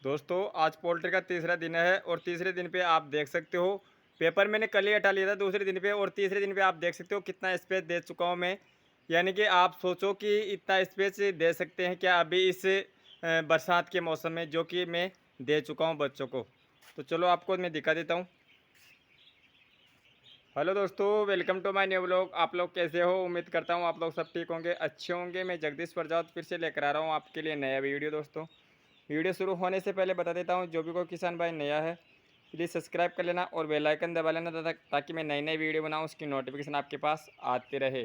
दोस्तों आज पोल्ट्री का तीसरा दिन है और तीसरे दिन पे आप देख सकते हो पेपर मैंने कल ही हटा लिया था दूसरे दिन पे, और तीसरे दिन पे आप देख सकते हो कितना स्पेस दे चुका हूँ मैं। यानी कि आप सोचो कि इतना स्पेस दे सकते हैं क्या अभी इस बरसात के मौसम में, जो कि मैं दे चुका हूँ बच्चों को। तो चलो आपको मैं दिखा देता हूँ। हेलो दोस्तों, welcome to my new vlog. आप लोग कैसे हो? उम्मीद करता हूँ आप लोग सब ठीक होंगे, अच्छे होंगे। मैं जगदीश प्रजापति फिर से लेकर आ रहा हूँ आपके लिए नया वीडियो। दोस्तों वीडियो शुरू होने से पहले बता देता हूँ, जो भी कोई किसान भाई नया है प्लीज़ सब्सक्राइब कर लेना और बेल आइकन दबा लेना ताकि मैं नई नई वीडियो बनाऊँ उसकी नोटिफिकेशन आपके पास आती रहे।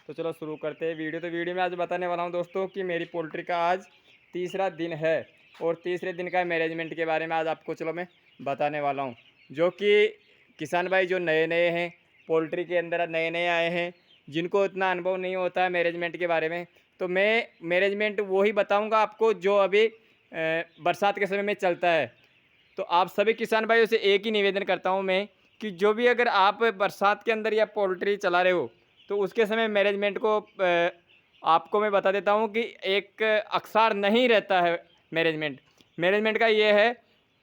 तो चलो शुरू करते हैं वीडियो। तो वीडियो में आज बताने वाला हूँ दोस्तों कि मेरी पोल्ट्री का आज तीसरा दिन है और तीसरे दिन का मैनेजमेंट के बारे में आज आपको चलो मैं बताने वाला हूँ। जो कि किसान भाई जो नए नए हैं, पोल्ट्री के अंदर नए नए आए हैं, जिनको इतना अनुभव नहीं होता है मैनेजमेंट के बारे में, तो मैं मैनेजमेंट वो ही बताऊंगा आपको जो अभी बरसात के समय में चलता है। तो आप सभी किसान भाइयों से एक ही निवेदन करता हूं मैं कि जो भी अगर आप बरसात के अंदर या पोल्ट्री चला रहे हो तो उसके समय मैनेजमेंट को आपको मैं बता देता हूं कि एक अक्सर नहीं रहता है मैनेजमेंट। मैनेजमेंट का ये है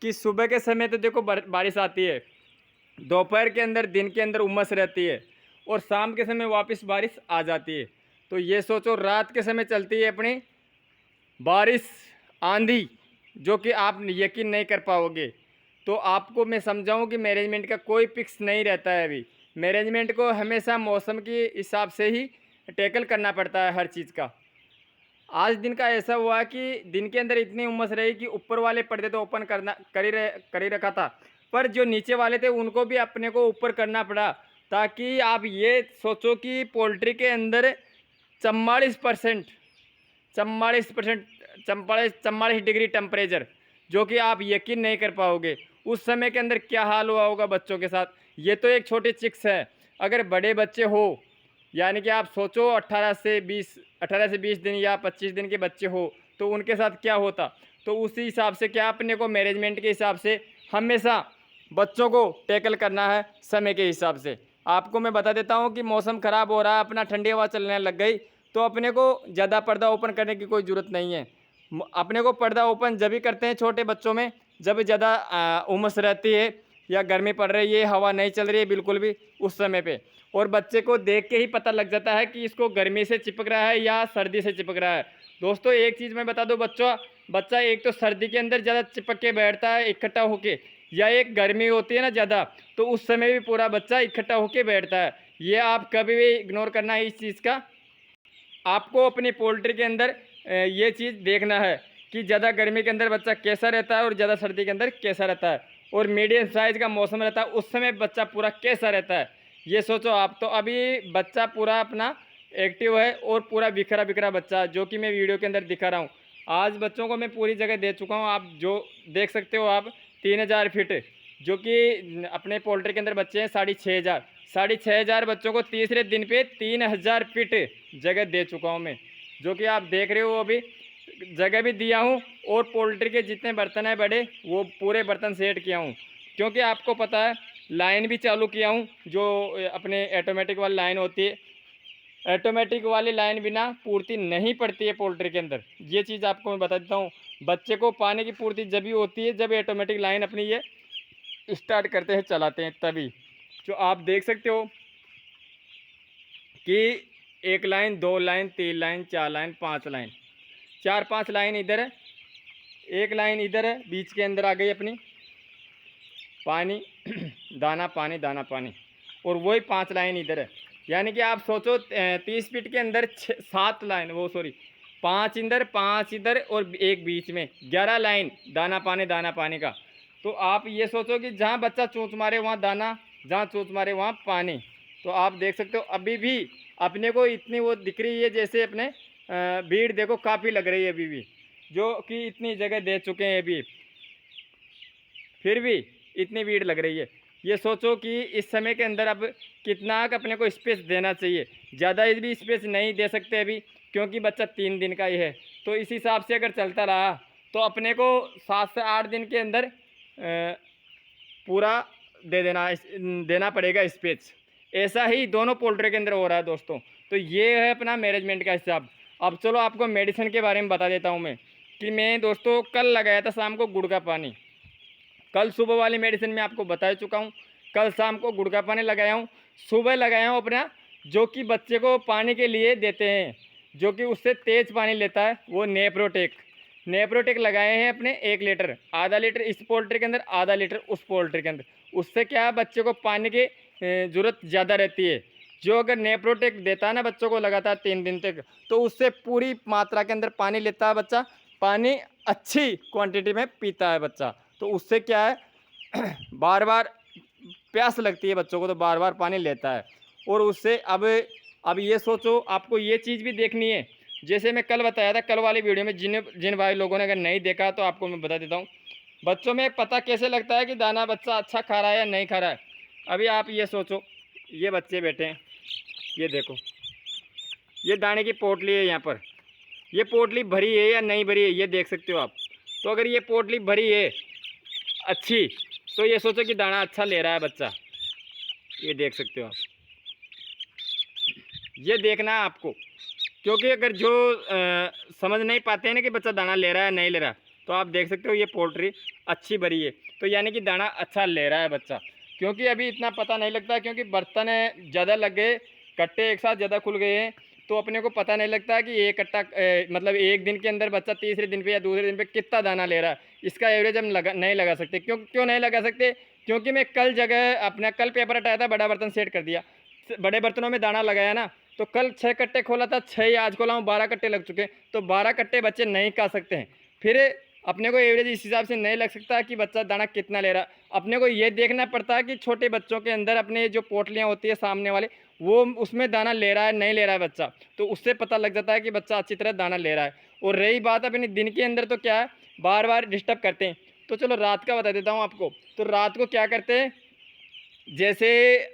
कि सुबह के समय तो देखो बारिश आती है, दोपहर के अंदर दिन के अंदर उमस रहती है और शाम के समय वापस बारिश आ जाती है। तो ये सोचो रात के समय चलती है अपनी बारिश, आंधी, जो कि आप यकीन नहीं कर पाओगे। तो आपको मैं समझाऊं कि मैनेजमेंट का कोई फिक्स नहीं रहता है। अभी मैनेजमेंट को हमेशा मौसम के हिसाब से ही टैकल करना पड़ता है हर चीज़ का। आज दिन का ऐसा हुआ कि दिन के अंदर इतनी उमस रही कि ऊपर वाले पर्दे तो ओपन करना कर ही रखा था, पर जो नीचे वाले थे उनको भी अपने को ऊपर करना पड़ा। ताकि आप ये सोचो कि पोल्ट्री के अंदर 44% 44% 44 डिग्री टेम्परेचर, जो कि आप यकीन नहीं कर पाओगे उस समय के अंदर क्या हाल हुआ होगा बच्चों के साथ। ये तो एक छोटे चिक्स है, अगर बड़े बच्चे हो यानी कि आप सोचो 18 से 20 दिन या 25 दिन के बच्चे हो तो उनके साथ क्या होता। तो उसी हिसाब से क्या अपने को मैनेजमेंट के हिसाब से हमेशा बच्चों को टैकल करना है समय के हिसाब से। आपको मैं बता देता हूँ कि मौसम ख़राब हो रहा है, अपना ठंडी हवा चलने लग गई, तो अपने को ज़्यादा पर्दा ओपन करने की कोई ज़रूरत नहीं है। अपने को पर्दा ओपन जब भी करते हैं छोटे बच्चों में जब ज़्यादा उमस रहती है या गर्मी पड़ रही है, हवा नहीं चल रही है बिल्कुल भी उस समय पे, और बच्चे को देख के ही पता लग जाता है कि इसको गर्मी से चिपक रहा है या सर्दी से चिपक रहा है। दोस्तों एक चीज़ मैं बता दूं, बच्चा एक तो सर्दी के अंदर ज़्यादा चिपक के बैठता है इकट्ठा होके, या एक गर्मी होती है ना ज़्यादा, तो उस समय भी पूरा बच्चा इकट्ठा होके बैठता है। ये आप कभी भी इग्नोर करना है इस चीज़ का। आपको अपनी पोल्ट्री के अंदर ये चीज़ देखना है कि ज़्यादा गर्मी के अंदर बच्चा कैसा रहता है और ज़्यादा सर्दी के अंदर कैसा रहता है, और मीडियम साइज़ का मौसम रहता है उस समय बच्चा पूरा कैसा रहता है। ये सोचो आप। तो अभी बच्चा पूरा अपना एक्टिव है और पूरा बिखरा बिखरा बच्चा, जो कि मैं वीडियो के अंदर दिखा रहा हूँ। आज बच्चों को मैं पूरी जगह दे चुका हूँ, आप जो देख सकते हो आप 3000 फीट, जो कि अपने पोल्ट्री के अंदर बच्चे हैं 6500। 6500 बच्चों को तीसरे दिन पे 3000 फीट जगह दे चुका हूँ मैं, जो कि आप देख रहे हो। अभी जगह भी दिया हूँ और पोल्ट्री के जितने बर्तन हैं बड़े वो पूरे बर्तन सेट किया हूँ, क्योंकि आपको पता है लाइन भी चालू किया हूँ जो अपने ऑटोमेटिक वाली लाइन होती है। ऑटोमेटिक वाली लाइन बिना पूर्ति नहीं पड़ती है पोल्ट्री के अंदर, ये चीज़ आपको मैं बता देता हूँ। बच्चे को पानी की पूर्ति जब भी होती है जब ऑटोमेटिक लाइन अपनी ये स्टार्ट करते हैं चलाते हैं तभी। जो आप देख सकते हो कि 1 line 2 line 3 line 4 line 5 line, 4-5 line इधर है, 1 लाइन इधर है, बीच के अंदर आ गई अपनी पानी दाना पानी दाना पानी, और वही 5 लाइन इधर है। यानी कि आप सोचो 30 फीट के अंदर 7 लाइन, वो सॉरी 5 इधर 5 इधर और एक बीच में 11 लाइन दाना पानी का। तो आप ये सोचो कि जहाँ बच्चा चोंच मारे वहाँ दाना, जहाँ चोंच मारे वहाँ पानी। तो आप देख सकते हो अभी भी अपने को इतनी वो दिख रही है जैसे अपने भीड़ देखो काफ़ी लग रही है अभी भी, जो कि इतनी जगह दे चुके हैं अभी फिर भी इतनी भीड़ लग रही है। ये सोचो कि इस समय के अंदर अब कितना अपने को स्पेस देना चाहिए। ज़्यादा भी स्पेस नहीं दे सकते अभी, क्योंकि बच्चा 3 दिन का ही है। तो इस हिसाब से अगर चलता रहा तो अपने को 7 से 8 दिन के अंदर पूरा देना पड़ेगा स्पेस। ऐसा ही दोनों पोल्ट्री के अंदर हो रहा है दोस्तों। तो ये है अपना मैनेजमेंट का हिसाब। अब चलो आपको मेडिसिन के बारे में बता देता हूँ मैं। कि मैं दोस्तों कल लगाया था शाम को गुड़ का पानी। कल सुबह वाली मेडिसिन में आपको बता चुका हूँ। कल शाम को गुड़ का पानी लगाया हूँ, सुबह लगाया हूँ अपना, जो कि बच्चे को पानी के लिए देते हैं, जो कि उससे तेज़ पानी लेता है, वो नेप्रोटेक लगाए हैं अपने 1 लीटर, आधा लीटर इस पोल्ट्री के अंदर, आधा लीटर उस पोल्ट्री के अंदर। उससे क्या है, बच्चे को पानी की ज़रूरत ज़्यादा रहती है। जो अगर नेप्रोटेक देता है ना बच्चों को लगातार 3 दिन तक, तो उससे पूरी मात्रा के अंदर पानी लेता है बच्चा, पानी अच्छी क्वांटिटी में पीता है बच्चा। तो उससे क्या है बार बार प्यास लगती है बच्चों को, तो बार बार पानी लेता है। और उससे अब ये सोचो, आपको ये चीज़ भी देखनी है, जैसे मैं कल बताया था, कल वाली वीडियो में जिन भाई लोगों ने अगर नहीं देखा तो आपको मैं बता देता हूँ। बच्चों में पता कैसे लगता है कि दाना बच्चा अच्छा खा रहा है या नहीं खा रहा है। अभी आप ये सोचो, ये बच्चे बैठे हैं, ये देखो, ये दाने की पोटली है, यहाँ पर ये पोटली भरी है या नहीं भरी है, ये देख सकते हो आप। तो अगर ये पोटली भरी है अच्छी, तो ये सोचो कि दाना अच्छा ले रहा है बच्चा। ये देख सकते हो आप, ये देखना है आपको, क्योंकि अगर जो समझ नहीं पाते हैं ना कि बच्चा दाना ले रहा है नहीं ले रहा, तो आप देख सकते हो ये पोल्ट्री अच्छी भरी है, तो यानी कि दाना अच्छा ले रहा है बच्चा। क्योंकि अभी इतना पता नहीं लगता, क्योंकि बर्तन ज़्यादा लग गए, कट्टे एक साथ ज़्यादा खुल गए हैं, तो अपने को पता नहीं लगता कि एक कट्टा मतलब एक दिन के अंदर बच्चा तीसरे दिन पे या दूसरे दिन पे कितना दाना ले रहा है। इसका एवरेज हम नहीं लगा सकते। क्यों नहीं लगा सकते? क्योंकि मैं कल पेपर हटाया था, बड़ा बर्तन सेट कर दिया, बड़े बर्तनों में दाना लगाया ना, तो कल 6 कट्टे खोला था, 6 ही आज खोला हूँ, 12 कट्टे लग चुके हैं। तो 12 कट्टे बच्चे नहीं खा सकते हैं। फिर अपने को एवरेज इस हिसाब से नहीं लग सकता कि बच्चा दाना कितना ले रहा। अपने को ये देखना पड़ता है कि छोटे बच्चों के अंदर अपने जो पोटलियाँ होती है सामने वाले, वो उसमें दाना ले रहा है नहीं ले रहा है बच्चा, तो उससे पता लग जाता है कि बच्चा अच्छी तरह दाना ले रहा है। और रही बात अपने दिन के अंदर, तो क्या है, बार बार डिस्टर्ब करते हैं। तो चलो रात का बता देता हूँ आपको। तो रात को क्या करते हैं, जैसे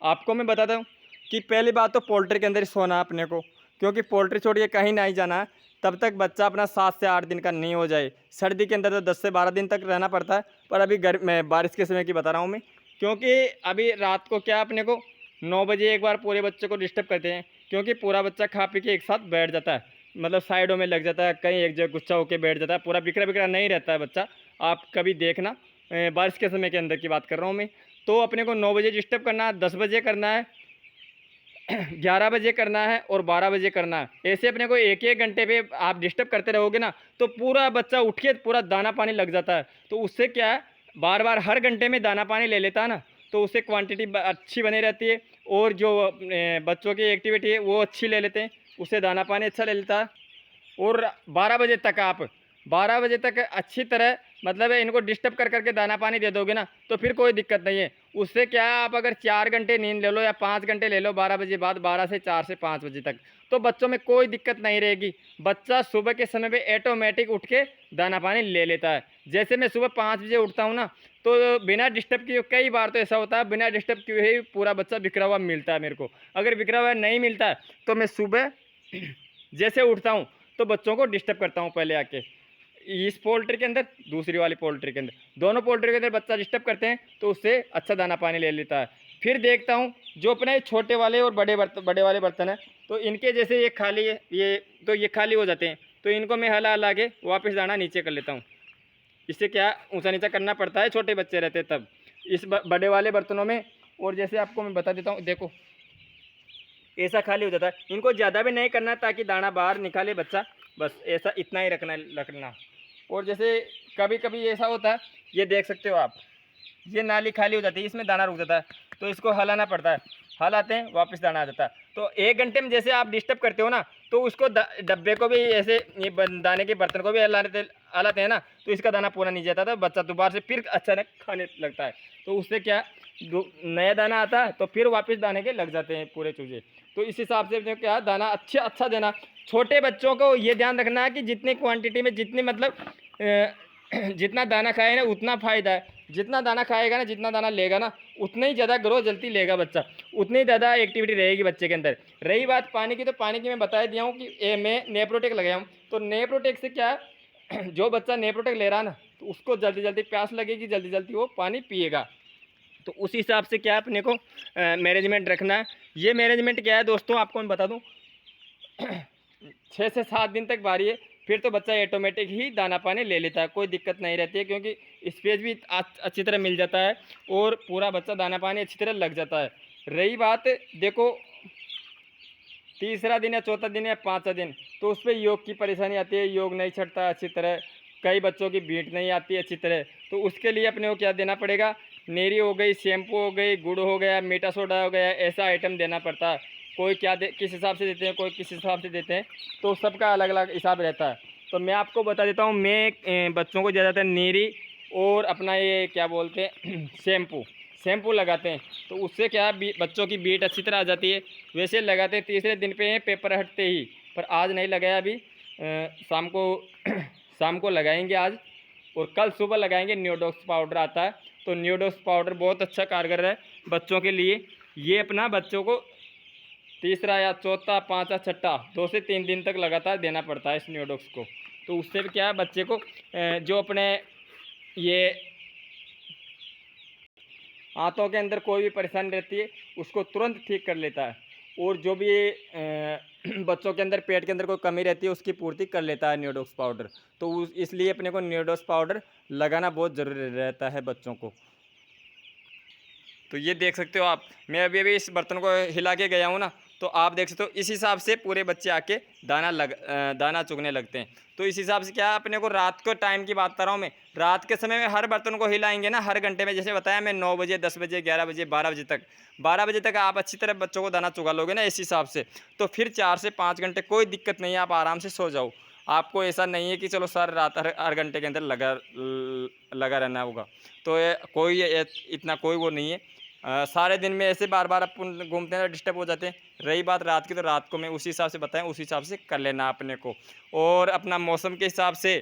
आपको मैं बताता हूँ कि पहली बात तो पोल्ट्री के अंदर ही सोना अपने को, क्योंकि पोल्ट्री छोड़िए कहीं नहीं जाना, तब तक बच्चा अपना 7 से 8 दिन का नहीं हो जाए। सर्दी के अंदर तो 10 से 12 दिन तक रहना पड़ता है, पर अभी मैं बारिश के समय की बता रहा हूँ मैं। क्योंकि अभी रात को क्या अपने को 9 बजे एक बार पूरे बच्चे को डिस्टर्ब करते हैं, क्योंकि पूरा बच्चा खा पी के एक साथ बैठ जाता है, मतलब साइडों में लग जाता है, कहीं एक जगह गुच्छा होकर बैठ जाता है, पूरा बिखरा बिखरा नहीं रहता है बच्चा। आप कभी देखना, बारिश के समय के अंदर की बात कर रहा हूँ मैं। तो अपने को 9 बजे डिस्टर्ब करना है, 10 बजे करना है, 11 बजे करना है और 12 बजे करना है। ऐसे अपने को एक एक घंटे पे आप डिस्टर्ब करते रहोगे ना, तो पूरा बच्चा उठ के पूरा दाना पानी लग जाता है। तो उससे क्या है, बार बार हर घंटे में दाना पानी ले लेता है ना, तो उससे क्वांटिटी अच्छी बनी रहती है, और जो बच्चों की एक्टिविटी है वो अच्छी ले लेते हैं, उससे दाना पानी अच्छा ले लेता है। और 12 बजे तक अच्छी तरह, मतलब इनको डिस्टर्ब कर करके दाना पानी दे दोगे ना, तो फिर कोई दिक्कत नहीं है। उससे क्या है, आप अगर 4 घंटे नींद ले लो या 5 घंटे ले लो 12 बजे बाद, 12 से 4 से 5 बजे तक, तो बच्चों में कोई दिक्कत नहीं रहेगी। बच्चा सुबह के समय पे ऑटोमेटिक उठ के दाना पानी ले लेता है। जैसे मैं सुबह 5 बजे उठता हूँ ना, तो बिना डिस्टर्ब किए, कई बार तो ऐसा होता है बिना डिस्टर्ब किए ही पूरा बच्चा बिखरा हुआ मिलता है मेरे को। अगर बिखरा हुआ नहीं मिलता है, तो मैं सुबह जैसे उठता हूँ तो बच्चों को डिस्टर्ब करता हूँ पहले आके, इस पोल्ट्री के अंदर, दूसरी वाली पोल्ट्री के अंदर, दोनों पोल्ट्री के अंदर बच्चा डिस्टर्ब करते हैं, तो उससे अच्छा दाना पानी ले लेता है। फिर देखता हूँ जो अपने छोटे वाले और बड़े वाले बर्तन हैं, तो इनके जैसे ये खाली है, तो ये खाली हो जाते हैं, तो इनको मैं हला के वापस दाना नीचे कर लेता हूँ। इससे क्या ऊँचा नीचा करना पड़ता है, छोटे बच्चे रहते तब इस बड़े वाले बर्तनों में। और जैसे आपको मैं बता देता हूँ, देखो ऐसा खाली हो जाता है। इनको ज़्यादा भी नहीं करना ताकि दाना बाहर निकाले बच्चा, बस ऐसा इतना ही रखना। और जैसे कभी कभी ऐसा होता है, ये देख सकते हो आप, ये नाली खाली हो जाती है, इसमें दाना रुक जाता है, तो इसको हलाना पड़ता है, हलाते हैं वापस दाना आ जाता है। तो 1 घंटे में जैसे आप डिस्टर्ब करते हो ना, तो उसको डब्बे को भी ऐसे, ये दाने के बर्तन को भी हलाते हैं ना, तो इसका दाना पूरा नहीं जाता था, बच्चा दोबारा से फिर अचानक खाने लगता है। तो उससे क्या, नया दाना आता है तो फिर वापस दाने के लग जाते हैं पूरे चूजे। तो इस हिसाब से क्या, दाना अच्छा देना। छोटे बच्चों को ये ध्यान रखना है कि जितनी क्वांटिटी में, जितनी मतलब जितना दाना खाए ना उतना फ़ायदा है। जितना दाना खाएगा ना, जितना दाना लेगा ना, उतना ही ज़्यादा ग्रोथ जल्दी लेगा बच्चा, उतनी ज़्यादा एक्टिविटी रहेगी बच्चे के अंदर। रही बात पानी की, तो पानी की मैं बता दिया हूँ कि मैं नेप्रोटेक लगाया हूँ। तो नेप्रोटेक से क्या है, जो बच्चा नेप्रोटेक ले रहा है ना, तो उसको जल्दी जल्दी प्यास लगेगी, जल्दी जल्दी वो पानी पिएगा। तो उस हिसाब से क्या अपने को मैनेजमेंट रखना है। ये मैनेजमेंट क्या है दोस्तों, आपको मैं बता दूँ 6 से 7 दिन तक बारी है, फिर तो बच्चा ऑटोमेटिक ही दाना पानी ले लेता है, कोई दिक्कत नहीं रहती है, क्योंकि स्पेस भी अच्छी तरह मिल जाता है और पूरा बच्चा दाना पानी अच्छी तरह लग जाता है। रही बात, देखो तीसरा दिन या चौथा दिन या पाँचवा दिन, तो उस पर योग की परेशानी आती है, योग नहीं छटता अच्छी तरह, कई बच्चों की बीट नहीं आती अच्छी तरह, तो उसके लिए अपने को क्या देना पड़ेगा, नेरी हो गई, शैम्पू हो गई, गुड़ हो गया, मीठा सोडा हो गया, ऐसा आइटम देना पड़ता है। कोई क्या किस हिसाब से देते हैं, कोई किस हिसाब से देते हैं, तो सबका अलग अलग हिसाब रहता है। तो मैं आपको बता देता हूँ, मैं बच्चों को ज़्यादातर नेरी और अपना ये क्या बोलते हैं शैम्पू लगाते हैं, तो उससे क्या बच्चों की बीट अच्छी तरह आ जाती है। वैसे लगाते हैं तीसरे दिन पे हैं पेपर हटते ही, पर आज नहीं लगाया, अभी शाम को शाम को लगाएंगे आज, और कल सुबह लगाएंगे। न्यूडॉक्स पाउडर आता है, तो न्यूडॉक्स पाउडर बहुत अच्छा कारगर है बच्चों के लिए। ये अपना बच्चों को तीसरा या चौथा पाँचवा छठा 2 से 3 दिन तक लगातार देना पड़ता है इस न्यूडॉक्स को। तो उससे क्या है, बच्चे को जो अपने ये हाथों के अंदर कोई भी परेशानी रहती है उसको तुरंत ठीक कर लेता है, और जो भी बच्चों के अंदर पेट के अंदर कोई कमी रहती है उसकी पूर्ति कर लेता है न्यूडॉक्स पाउडर। तो इसलिए अपने को न्यूडॉक्स पाउडर लगाना बहुत ज़रूरी रहता है बच्चों को। तो ये देख सकते हो आप, मैं अभी अभी इस बर्तन को हिला के गया हूँ ना, तो आप देख सकते हो इस हिसाब से पूरे बच्चे आके दाना चुगने लगते हैं। तो इस हिसाब से क्या, अपने को रात को टाइम की बात कर रहा हूँ मैं, रात के समय में हर बर्तन को हिलाएंगे ना, हर घंटे में, जैसे बताया मैं 9 बजे 10 बजे 11 बजे 12 बजे तक आप अच्छी तरह बच्चों को दाना चुगा लोगे ना इस हिसाब से, तो फिर 4 से 5 घंटे कोई दिक्कत नहीं है, आप आराम से सो जाओ। आपको ऐसा नहीं है कि चलो सर रात हर घंटे के अंदर लगा रहना होगा, तो कोई इतना कोई वो नहीं है। सारे दिन में ऐसे बार बार अपन घूमते हैं, डिस्टर्ब हो जाते हैं। रही बात रात की, तो रात को मैं उसी हिसाब से बताएं, उसी हिसाब से कर लेना अपने को। और अपना मौसम के हिसाब से,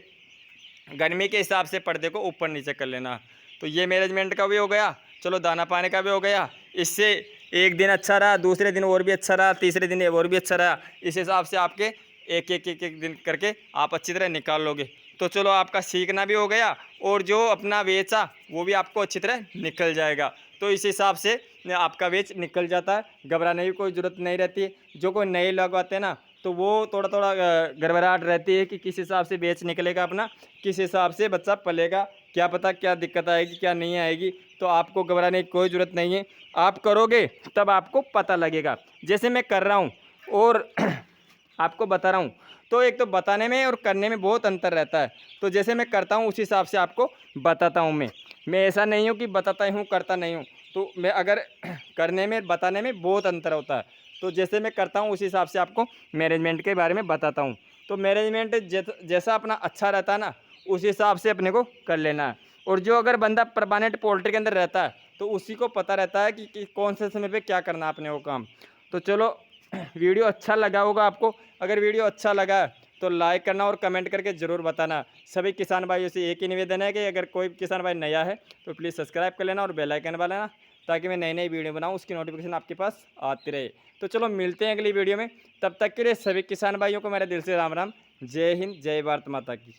गर्मी के हिसाब से पर्दे को ऊपर नीचे कर लेना। तो ये मैनेजमेंट का भी हो गया, चलो दाना पानी का भी हो गया। इससे एक दिन अच्छा रहा, दूसरे दिन और भी अच्छा रहा, तीसरे दिन और भी अच्छा रहा। इस हिसाब से आपके एक दिन करके आप अच्छी तरह निकाल लोगे। तो चलो आपका सीखना भी हो गया, और जो अपना वेचा वो भी आपको अच्छी तरह निकल जाएगा। तो इस हिसाब से आपका वेच निकल जाता है, घबराने की कोई ज़रूरत नहीं रहती है। जो कोई नए लोग आते हैं ना, तो वो थोड़ा थोड़ा घबराहट रहती है कि किस हिसाब से बेच निकलेगा अपना, किस हिसाब से बच्चा पलेगा, क्या पता क्या दिक्कत आएगी क्या नहीं आएगी। तो आपको घबराने की कोई ज़रूरत नहीं है, आप करोगे तब आपको पता लगेगा। जैसे मैं कर रहा हूँ और आपको बता रहा हूँ, तो एक तो बताने में और करने में बहुत अंतर रहता है। तो जैसे मैं करता हूँ उसी हिसाब से आपको बताता हूँ। मैं ऐसा नहीं हूँ कि बताता हूँ करता नहीं हूँ, तो मैं अगर करने में बताने में बहुत अंतर होता है। तो जैसे मैं करता हूँ उसी हिसाब से आपको मैनेजमेंट के बारे में बताता हूँ। तो मैनेजमेंट जैसा अपना अच्छा रहता है ना, उस हिसाब से अपने को कर लेना है। और जो अगर बंदा परमानेंट पोल्ट्री के अंदर रहता है, तो उसी को पता रहता है कि कौन से समय पे क्या करना है अपने को काम। तो चलो वीडियो अच्छा लगा होगा आपको, अगर वीडियो अच्छा लगा तो लाइक करना और कमेंट करके ज़रूर बताना। सभी किसान भाइयों से एक ही निवेदन है कि अगर कोई किसान भाई नया है तो प्लीज़ सब्सक्राइब कर लेना और बेल आइकन वाला लेना, ताकि मैं नई नई वीडियो बनाऊँ उसकी नोटिफिकेशन आपके पास आती रहे। तो चलो मिलते हैं अगली वीडियो में, तब तक के लिए सभी किसान भाइयों को मेरे दिल से राम राम। जय हिंद, जय भारत माता की।